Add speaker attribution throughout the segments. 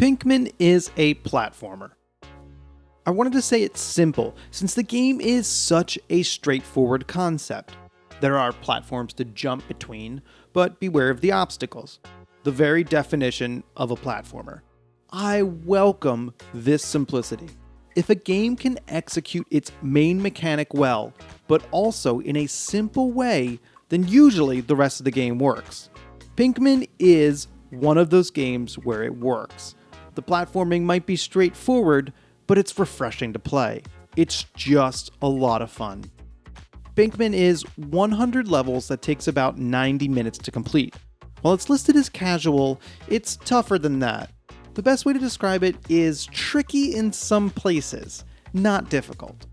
Speaker 1: Pinkman is a platformer. I wanted to say it's simple, since the game is such a straightforward concept. There are platforms to jump between, but beware of the obstacles. The very definition of a platformer. I welcome this simplicity. If a game can execute its main mechanic well, but also in a simple way, then usually the rest of the game works. Pinkman is one of those games where it works. The platforming might be straightforward, but it's refreshing to play. It's just a lot of fun. Pinkman is 100 levels that takes about 90 minutes to complete. While it's listed as casual, it's tougher than that. The best way to describe it is tricky in some places, not difficult.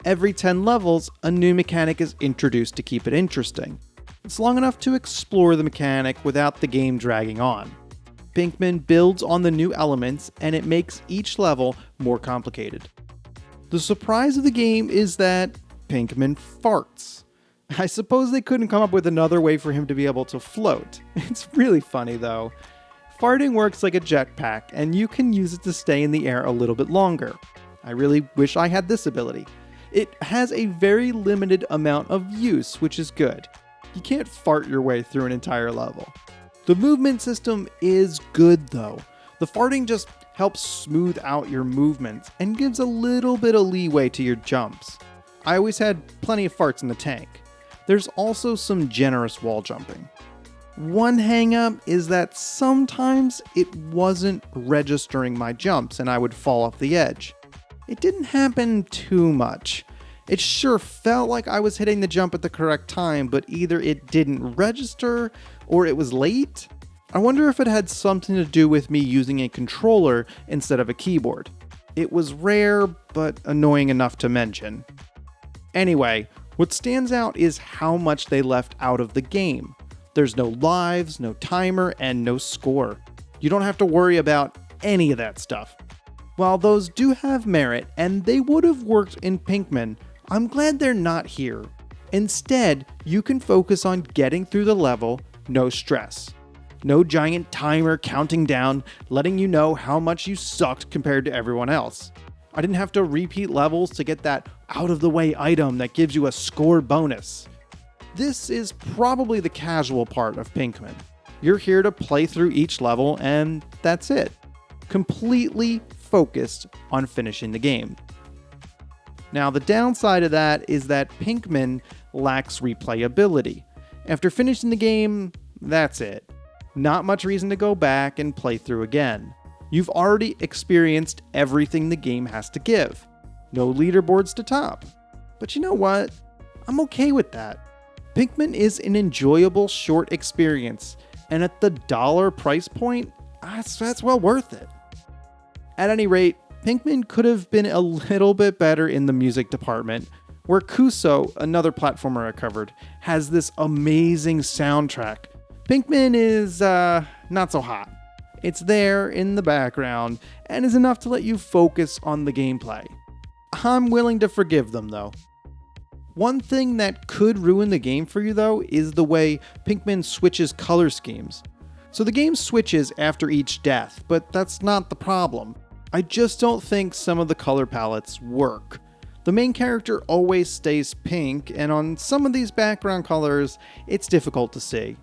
Speaker 1: Every 10 levels, a new mechanic is introduced to keep it interesting. It's long enough to explore the mechanic without the game dragging on. Pinkman builds on the new elements, and it makes each level more complicated. The surprise of the game is that Pinkman farts. I suppose they couldn't come up with another way for him to be able to float. It's really funny though. Farting works like a jetpack, and you can use it to stay in the air a little bit longer. I really wish I had this ability. It has a very limited amount of use, which is good. You can't fart your way through an entire level. The movement system is good though. The farting just helps smooth out your movements and gives a little bit of leeway to your jumps. I always had plenty of farts in the tank. There's also some generous wall jumping. One hang-up is that sometimes it wasn't registering my jumps and I would fall off the edge. It didn't happen too much. It sure felt like I was hitting the jump at the correct time, but either it didn't register or it was late. I wonder if it had something to do with me using a controller instead of a keyboard. It was rare, but annoying enough to mention. Anyway, what stands out is how much they left out of the game. There's no lives, no timer, and no score. You don't have to worry about any of that stuff. While those do have merit, and they would have worked in Pinkman, I'm glad they're not here. Instead, you can focus on getting through the level, no stress. No giant timer counting down, letting you know how much you sucked compared to everyone else. I didn't have to repeat levels to get that out-of-the-way item that gives you a score bonus. This is probably the casual part of Pinkman. You're here to play through each level, and that's it. Completely focused on finishing the game. Now, the downside of that is that Pinkman lacks replayability. After finishing the game, that's it. Not much reason to go back and play through again. You've already experienced everything the game has to give. No leaderboards to top. But you know what? I'm okay with that. Pinkman is an enjoyable short experience, and at the $1 price point, that's well worth it. At any rate, Pinkman could have been a little bit better in the music department, where Kuso, another platformer I covered, has this amazing soundtrack. Pinkman is not so hot. It's there in the background and is enough to let you focus on the gameplay. I'm willing to forgive them though. One thing that could ruin the game for you though is the way Pinkman switches color schemes. So the game switches after each death, but that's not the problem. I just don't think some of the color palettes work. The main character always stays pink, and on some of these background colors, it's difficult to see.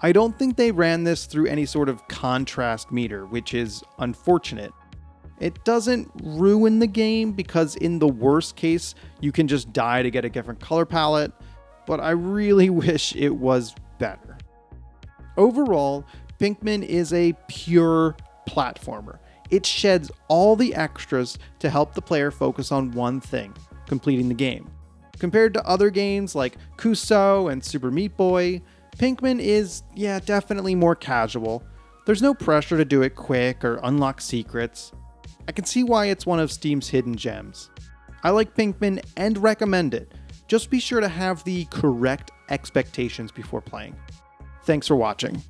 Speaker 1: I don't think they ran this through any sort of contrast meter, which is unfortunate. It doesn't ruin the game because in the worst case, you can just die to get a different color palette, but I really wish it was better. Overall, Pinkman is a pure platformer. It sheds all the extras to help the player focus on one thing, completing the game. Compared to other games like Kuso and Super Meat Boy, Pinkman is, definitely more casual. There's no pressure to do it quick or unlock secrets. I can see why it's one of Steam's hidden gems. I like Pinkman and recommend it. Just be sure to have the correct expectations before playing. Thanks for watching.